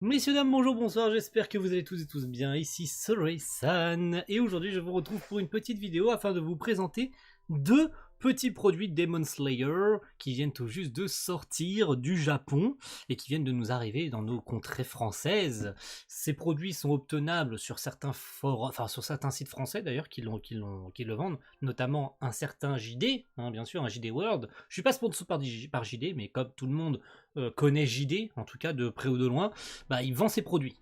Messieurs, dames, bonjour, bonsoir, j'espère que vous allez tous et tous bien, ici Soray-san, et aujourd'hui je vous retrouve pour une petite vidéo afin de vous présenter deux petits produits Demon Slayer qui viennent tout juste de sortir du Japon et qui viennent de nous arriver dans nos contrées françaises. Ces produits sont obtenables sur certains forums, enfin sur certains sites français d'ailleurs qui le vendent, notamment un certain JD, hein, bien sûr, un JD World. Je suis pas sponsor par JD, mais comme tout le monde connaît JD, en tout cas de près ou de loin, bah, il vend ses produits.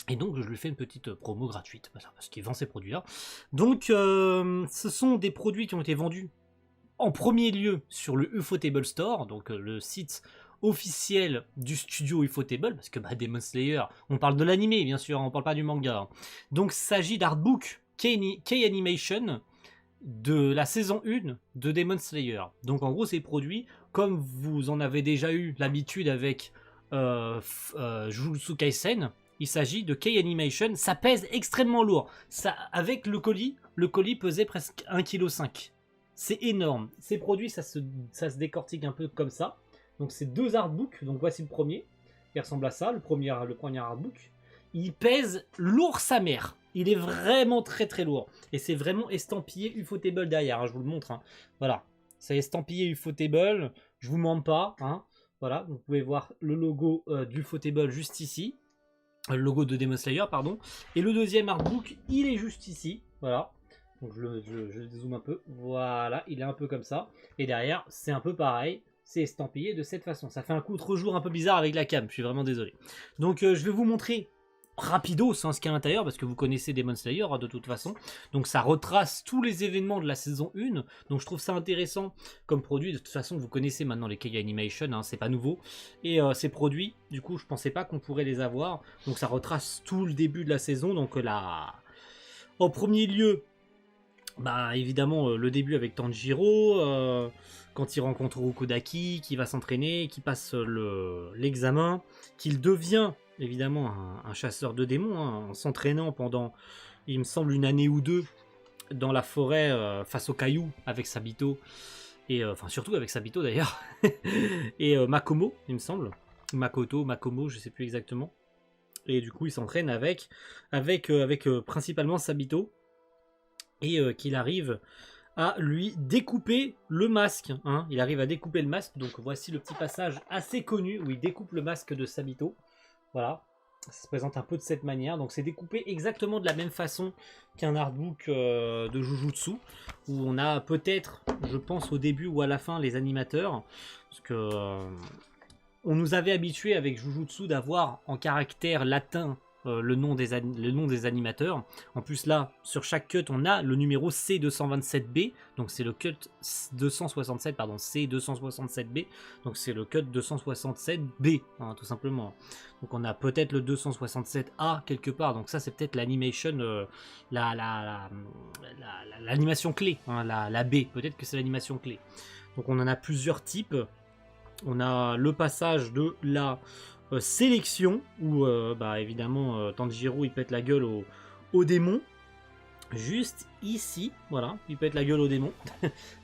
Et donc je lui fais une petite promo gratuite, parce qu'il vend ses produits-là. Donc ce sont des produits qui ont été vendus en premier lieu sur le Ufotable Store, donc le site officiel du studio Ufotable, parce que Demon Slayer, on parle de l'animé bien sûr, on parle pas du manga. Hein. Donc il s'agit d'artbook K-Animation de la saison 1 de Demon Slayer. Donc en gros ces produits, comme vous en avez déjà eu l'habitude avec Jujutsu Kaisen, il s'agit de K-Animation, ça pèse extrêmement lourd. Ça, avec le colis pesait presque 1,5 kg. C'est énorme. Ces produits, ça se décortique un peu comme ça. Donc c'est deux artbooks, donc voici le premier. Il ressemble à ça, le premier artbook. Il pèse lourd sa mère. Il est vraiment très très lourd. Et c'est vraiment estampillé Ufotable derrière, hein, je vous le montre. Hein. Voilà, c'est estampillé Ufotable, je vous mens pas. Hein. Voilà, vous pouvez voir le logo du Ufotable juste ici. Le logo de Demon Slayer, pardon. Et le deuxième artbook, il est juste ici. Voilà. Donc je dézoome un peu. Voilà, il est un peu comme ça. Et derrière, c'est un peu pareil. C'est estampillé de cette façon. Ça fait un contre-jour un peu bizarre avec la cam. Je suis vraiment désolé. Donc je vais vous montrer rapido sans ce qu'il y a à l'intérieur parce que vous connaissez Demon Slayer hein, de toute façon. Donc ça retrace tous les événements de la saison 1. Donc je trouve ça intéressant comme produit. De toute façon, vous connaissez maintenant les K-Animation, hein, c'est pas nouveau. Et ces produits, du coup, je pensais pas qu'on pourrait les avoir. Donc ça retrace tout le début de la saison. Donc là, en premier lieu, bah évidemment le début avec Tanjiro, quand il rencontre Ukodaki, qui va s'entraîner, qui passe l'examen, qu'il devient évidemment un chasseur de démons, hein, en s'entraînant pendant, il me semble, une année ou deux dans la forêt face aux cailloux avec Sabito, et enfin surtout avec Sabito d'ailleurs, et Makomo, il me semble, Makomo, je sais plus exactement. Et du coup il s'entraîne avec principalement Sabito, et qu'il arrive à lui découper le masque. Hein. Il arrive à découper le masque, donc voici le petit passage assez connu où il découpe le masque de Sabito. Voilà, ça se présente un peu de cette manière. Donc c'est découpé exactement de la même façon qu'un artbook de Jujutsu, où on a peut-être, je pense au début ou à la fin, les animateurs, parce que on nous avait habitué avec Jujutsu d'avoir en caractère latin le nom des animateurs. En plus là, sur chaque cut, on a le numéro C227B, donc c'est le cut 267, pardon, C267B, donc c'est le cut 267B, hein, tout simplement. Donc on a peut-être le 267A quelque part, donc ça c'est peut-être l'animation, l'animation clé, hein, la B, peut-être que c'est l'animation clé. Donc on en a plusieurs types. On a le passage de la sélection où bah, évidemment Tanjiro il pète la gueule au démon. Juste ici, voilà, il pète la gueule au démon.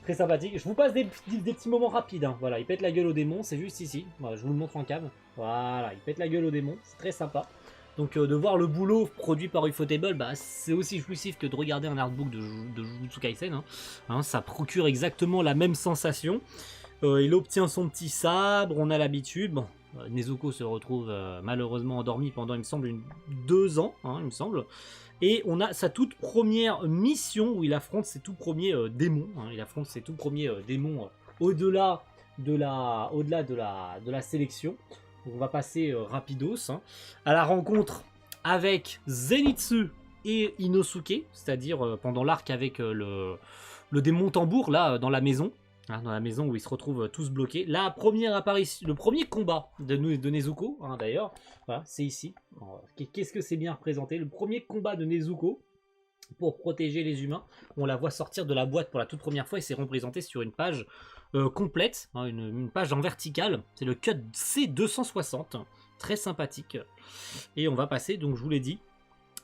Très sympathique. Je vous passe des petits moments rapides. Hein. Voilà, il pète la gueule au démon, c'est juste ici. Voilà, je vous le montre en cam. Voilà, il pète la gueule au démon, c'est très sympa. Donc de voir le boulot produit par Ufotable, bah, c'est aussi jouissif que de regarder un artbook de Jujutsu Kaisen. Hein. Hein, ça procure exactement la même sensation. Il obtient son petit sabre, on a l'habitude. Bon, Nezuko se retrouve malheureusement endormi pendant, il me semble, 2 ans, hein, il me semble. Et on a sa toute première mission où il affronte ses tout premiers démons. Hein, il affronte ses tout premiers démons au-delà de la sélection. Donc on va passer rapidos hein, à la rencontre avec Zenitsu et Inosuke, c'est-à-dire pendant l'arc avec le démon tambour là dans la maison. Hein, dans la maison où ils se retrouvent tous bloqués. La première apparition, le premier combat de Nezuko, hein, d'ailleurs, voilà, c'est ici. Qu'est-ce que c'est bien représenté? Le premier combat de Nezuko pour protéger les humains. On la voit sortir de la boîte pour la toute première fois et c'est représenté sur une page complète, hein, une page en verticale. C'est le cut C260, très sympathique. Et on va passer, donc je vous l'ai dit,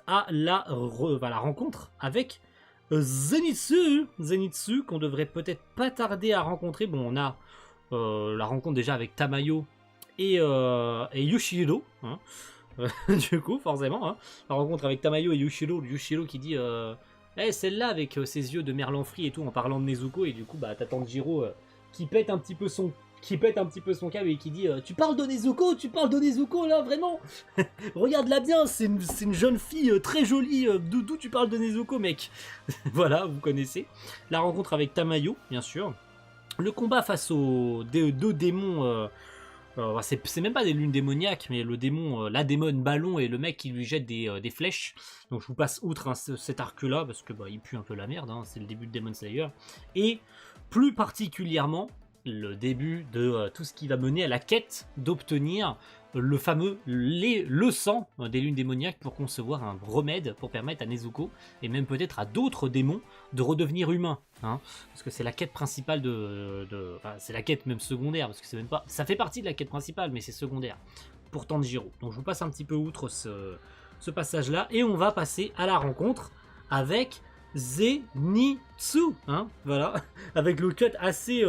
à la rencontre avec Zenitsu qu'on devrait peut-être pas tarder à rencontrer. Bon, on a la rencontre déjà avec Tamayo et Yoshihiro. Hein. Du coup, forcément, hein, la rencontre avec Tamayo et Yushiro, Yushiro qui dit hey, celle-là avec ses yeux de merlan frit et tout en parlant de Nezuko, et du coup, bah, t'as Tanjiro qui pète un petit peu son câble et qui dit tu parles de Nezuko là, vraiment. Regarde-la bien, c'est une jeune fille très jolie, d'où tu parles de Nezuko, mec. Voilà, vous connaissez. La rencontre avec Tamayo, bien sûr. Le combat face aux deux démons. C'est même pas des lunes démoniaques, mais le démon, la démone ballon et le mec qui lui jette des flèches. Donc je vous passe outre hein, cet arc-là, parce que bah, il pue un peu la merde, hein, c'est le début de Demon Slayer. Et plus particulièrement, le début de tout ce qui va mener à la quête d'obtenir le fameux le sang des lunes démoniaques pour concevoir un remède pour permettre à Nezuko, et même peut-être à d'autres démons, de redevenir humains. Hein, parce que c'est la quête principale enfin, c'est la quête même secondaire, parce que c'est même pas, ça fait partie de la quête principale, mais c'est secondaire pour Tanjiro. Donc je vous passe un petit peu outre ce passage-là, et on va passer à la rencontre avec Zenitsu, hein, voilà, avec le cut assez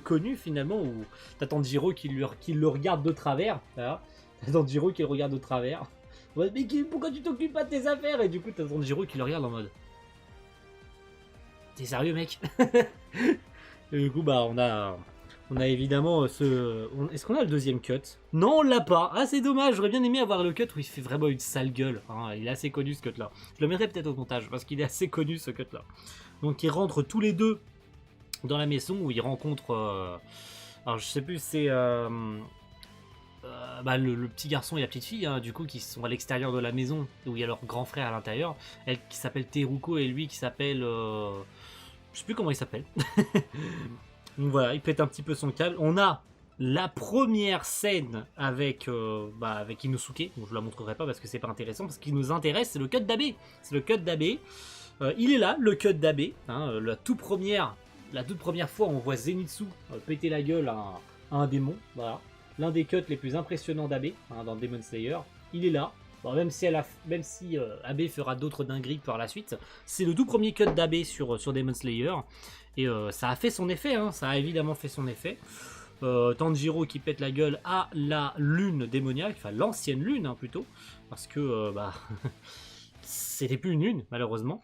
connu finalement, où t'as Tanjiro qui le regarde de travers, voilà. T'as Tanjiro qui le regarde de travers, ouais, mais pourquoi tu t'occupes pas de tes affaires, et du coup t'as Tanjiro qui le regarde en mode t'es sérieux, mec? Et du coup, bah, on a évidemment Est-ce qu'on a le deuxième cut? Non, on l'a pas. Ah, c'est dommage. J'aurais bien aimé avoir le cut où il fait vraiment une sale gueule. Hein, il est assez connu, ce cut-là. Je le mettrai peut-être au montage, parce qu'il est assez connu, ce cut-là. Donc, ils rentrent tous les deux dans la maison, où ils rencontrent... alors, je sais plus, c'est... bah, le petit garçon et la petite fille, hein, du coup, qui sont à l'extérieur de la maison, où il y a leur grand frère à l'intérieur. Elle qui s'appelle Teruko et lui qui s'appelle... je sais plus comment il s'appelle. Donc voilà, il pète un petit peu son câble. On a la première scène avec, avec Inosuke. Donc je la montrerai pas parce que c'est pas intéressant. Parce qu'il nous intéresse, c'est le cut d'Abe. C'est le cut d'Abe. Il est là, le cut d'Abe. Hein, la toute première fois, on voit Zenitsu péter la gueule à un démon. Voilà. L'un des cuts les plus impressionnants d'Abe, hein, dans Demon Slayer. Il est là. Bon, même si Abe fera d'autres dingueries par la suite, c'est le tout premier cut d'Abe sur Demon Slayer. Et ça a fait son effet, hein, ça a évidemment fait son effet. Tanjiro qui pète la gueule à la lune démoniaque, enfin l'ancienne lune hein, plutôt, parce que c'était plus une lune malheureusement.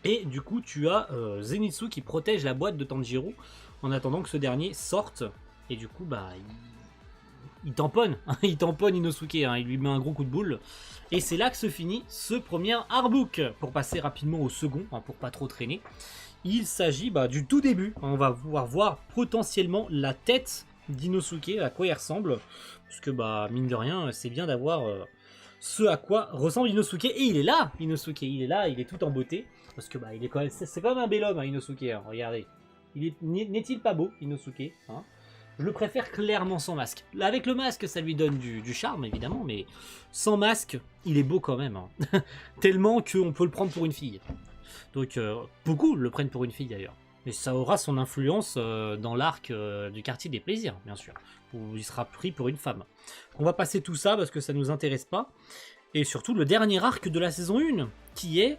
Et du coup tu as Zenitsu qui protège la boîte de Tanjiro en attendant que ce dernier sorte. Et du coup il tamponne, il tamponne Inosuke, hein, il lui met un gros coup de boule. Et c'est là que se finit ce premier artbook. Pour passer rapidement au second, hein, pour pas trop traîner. Il s'agit du tout début. On va pouvoir voir potentiellement la tête d'Inosuke, à quoi il ressemble. Parce que mine de rien, c'est bien d'avoir ce à quoi ressemble Inosuke. Et il est là, Inosuke, il est là, il est tout en beauté. Parce que il est quand même, c'est quand même un bel homme, hein, Inosuke. Hein, regardez, n'est-il pas beau, Inosuke, hein? Je le préfère clairement sans masque. Avec le masque, ça lui donne du charme, évidemment, mais sans masque, il est beau quand même. Hein. Tellement qu'on peut le prendre pour une fille. Donc, beaucoup le prennent pour une fille, d'ailleurs. Et ça aura son influence dans l'arc du quartier des plaisirs, bien sûr, où il sera pris pour une femme. On va passer tout ça, parce que ça ne nous intéresse pas. Et surtout, le dernier arc de la saison 1, qui est...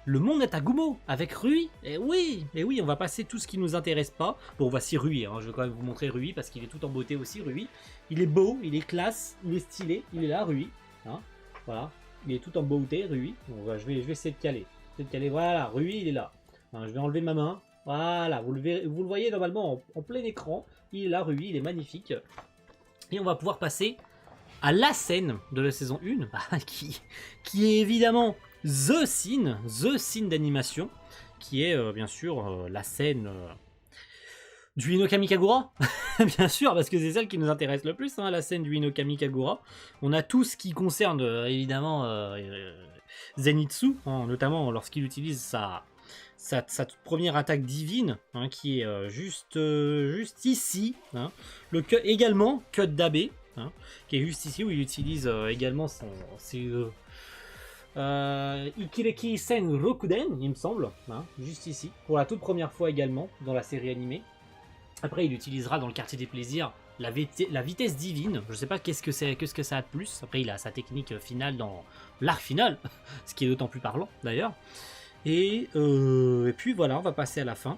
le monde Natagumo, avec Rui. Et oui, on va passer tout ce qui nous intéresse pas. Bon, voici Rui, hein. Je vais quand même vous montrer Rui, parce qu'il est tout en beauté aussi, Rui. Il est beau, il est classe, il est stylé, il est là, Rui. Hein, voilà, il est tout en beauté, Rui. Bon, je vais essayer de caler. Voilà, Rui, il est là. Hein, je vais enlever ma main. Voilà, vous le voyez normalement en plein écran. Il est là, Rui, il est magnifique. Et on va pouvoir passer à la scène de la saison 1, qui est évidemment... The Scene d'animation, qui est bien sûr la scène du Hinokami Kagura, bien sûr, parce que c'est celle qui nous intéresse le plus, hein, la scène du Hinokami Kagura. On a tout ce qui concerne évidemment Zenitsu, hein, notamment lorsqu'il utilise sa toute première attaque divine, hein, qui est juste ici. Hein. Le cut, également, cut d'Abe, hein, qui est juste ici, où il utilise également ses... Ikireki Sen Rokuden, il me semble, hein, juste ici, pour la toute première fois également dans la série animée. Après, il utilisera dans le quartier des plaisirs la vitesse divine. Je sais pas qu'est-ce que ça a de plus. Après, il a sa technique finale dans l'arc final, ce qui est d'autant plus parlant d'ailleurs. Et puis voilà, on va passer à la fin.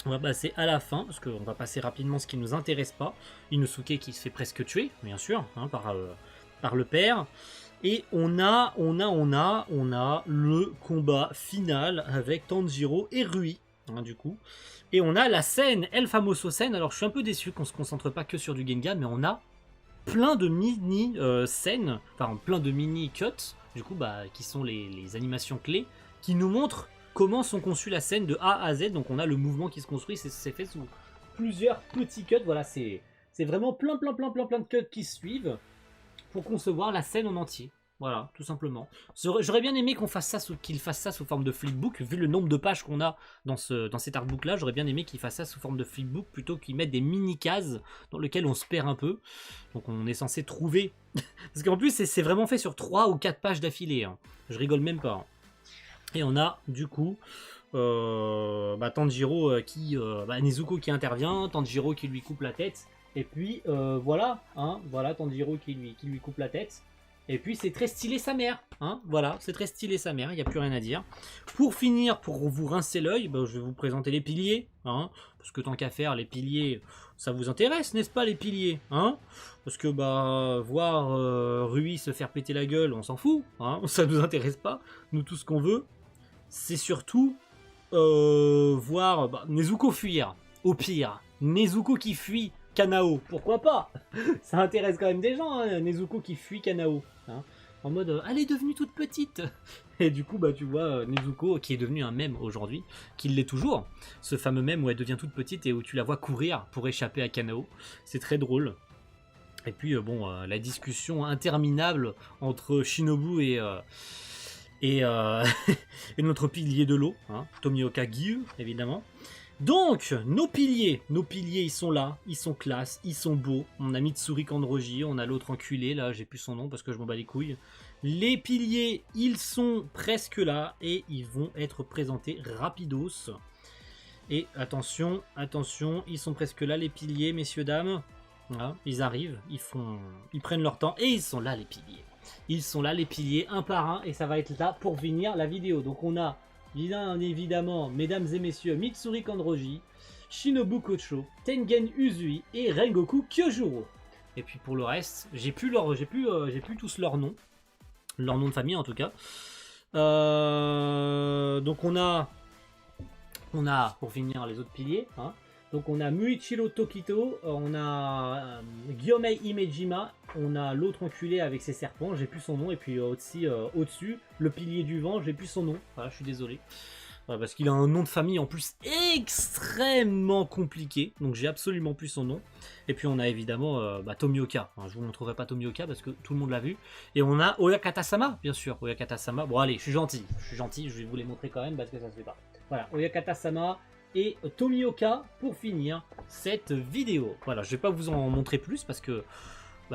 Parce qu'on va passer rapidement ce qui nous intéresse pas. Inosuke qui se fait presque tuer, bien sûr, hein, par par le père. Et on a le combat final avec Tanjiro et Rui, hein, du coup. Et on a la scène El Famoso scène. Alors je suis un peu déçu qu'on se concentre pas que sur du Gengar, mais on a plein de mini scènes, enfin plein de mini cuts, du coup, qui sont les animations clés, qui nous montrent comment sont conçues la scène de A à Z. Donc on a le mouvement qui se construit, c'est fait sous plusieurs petits cuts. Voilà, c'est vraiment plein de cuts qui suivent pour concevoir la scène en entier. Voilà, tout simplement. J'aurais bien aimé qu'on fasse ça, qu'il fasse ça sous forme de flipbook, vu le nombre de pages qu'on a dans cet artbook là. J'aurais bien aimé qu'il fasse ça sous forme de flipbook plutôt qu'il mette des mini cases dans lesquelles on se perd un peu. Donc on est censé trouver, parce qu'en plus c'est vraiment fait sur 3 ou 4 pages d'affilée, hein. Je rigole même pas, hein. Et on a du coup Tanjiro Nezuko qui intervient, Tanjiro qui lui coupe la tête. Et puis voilà, hein, voilà Tanjiro qui lui coupe la tête. Et puis c'est très stylé sa mère, hein, voilà, c'est très stylé sa mère, il n'y a plus rien à dire. Pour finir, pour vous rincer l'œil, je vais vous présenter les piliers, hein, parce que tant qu'à faire, les piliers, ça vous intéresse, n'est-ce pas les piliers, hein? Parce que voir Rui se faire péter la gueule, on s'en fout, hein, ça nous intéresse pas. Nous tout ce qu'on veut, c'est surtout voir Nezuko fuir, au pire, Nezuko qui fuit Kanao, pourquoi pas? Ça intéresse quand même des gens, hein, Nezuko qui fuit Kanao, hein, en mode elle est devenue toute petite. Et du coup tu vois Nezuko qui est devenu un mème aujourd'hui, qui l'est toujours, ce fameux mème où elle devient toute petite et où tu la vois courir pour échapper à Kanao, c'est très drôle. Et puis la discussion interminable entre Shinobu et notre pilier de l'eau, hein, Tomioka Gyu évidemment. Donc, nos piliers, ils sont là, ils sont classe, ils sont beaux. On a Mitsuri Kanroji, on a l'autre enculé, là, j'ai plus son nom parce que je m'en bats les couilles. Les piliers, ils sont presque là et ils vont être présentés rapidos. Et attention, ils sont presque là, les piliers, messieurs, dames. Voilà, ils arrivent, ils prennent leur temps et ils sont là, les piliers. Ils sont là, les piliers, un par un, et ça va être là pour finir la vidéo. Donc on a bien évidemment, mesdames et messieurs, Mitsuri Kanroji, Shinobu Kocho, Tengen Uzui et Rengoku Kyojuro. Et puis pour le reste, j'ai plus tous leurs noms de famille en tout cas. Donc on a pour finir les autres piliers, hein. Donc on a Muichiro Tokito, on a Gyomei Himejima, on a l'autre enculé avec ses serpents, j'ai plus son nom, et puis au-dessus, le pilier du vent, j'ai plus son nom, voilà, je suis désolé. Parce qu'il a un nom de famille en plus extrêmement compliqué, donc j'ai absolument plus son nom. Et puis on a évidemment Tomioka, hein, je vous montrerai pas Tomioka parce que tout le monde l'a vu. Et on a Oyakata-sama, bien sûr, Oyakata-sama, bon allez, je suis gentil, je vais vous les montrer quand même parce que ça se fait pas. Voilà, Oyakata-sama et Tomioka pour finir cette vidéo. Voilà, je vais pas vous en montrer plus parce que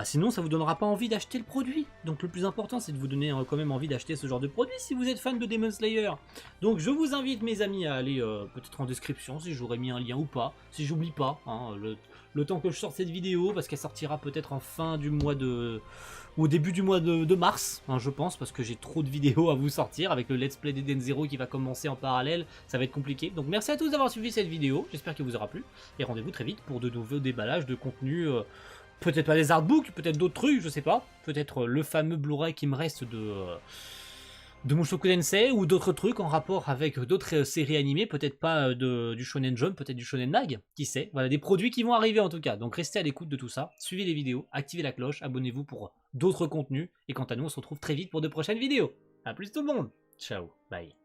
sinon ça vous donnera pas envie d'acheter le produit. Donc le plus important c'est de vous donner quand même envie d'acheter ce genre de produit si vous êtes fan de Demon Slayer. Donc je vous invite mes amis à aller peut-être en description si j'aurais mis un lien ou pas, si j'oublie pas, hein, le temps que je sorte cette vidéo, parce qu'elle sortira peut-être en fin du mois au début du mois de mars, hein, je pense, parce que j'ai trop de vidéos à vous sortir, avec le let's play d'Eden Zero qui va commencer en parallèle, ça va être compliqué. Donc merci à tous d'avoir suivi cette vidéo, j'espère qu'elle vous aura plu, et rendez-vous très vite pour de nouveaux déballages de contenu, peut-être pas des artbooks, peut-être d'autres trucs, je sais pas, peut-être le fameux Blu-ray qui me reste de Mushoku Tensei, ou d'autres trucs en rapport avec d'autres séries animées, peut-être pas du Shonen Jump, peut-être du Shonen Mag, qui sait. Voilà, des produits qui vont arriver en tout cas. Donc restez à l'écoute de tout ça, suivez les vidéos, activez la cloche, abonnez-vous pour d'autres contenus, et quant à nous, on se retrouve très vite pour de prochaines vidéos. A plus tout le monde, ciao, bye.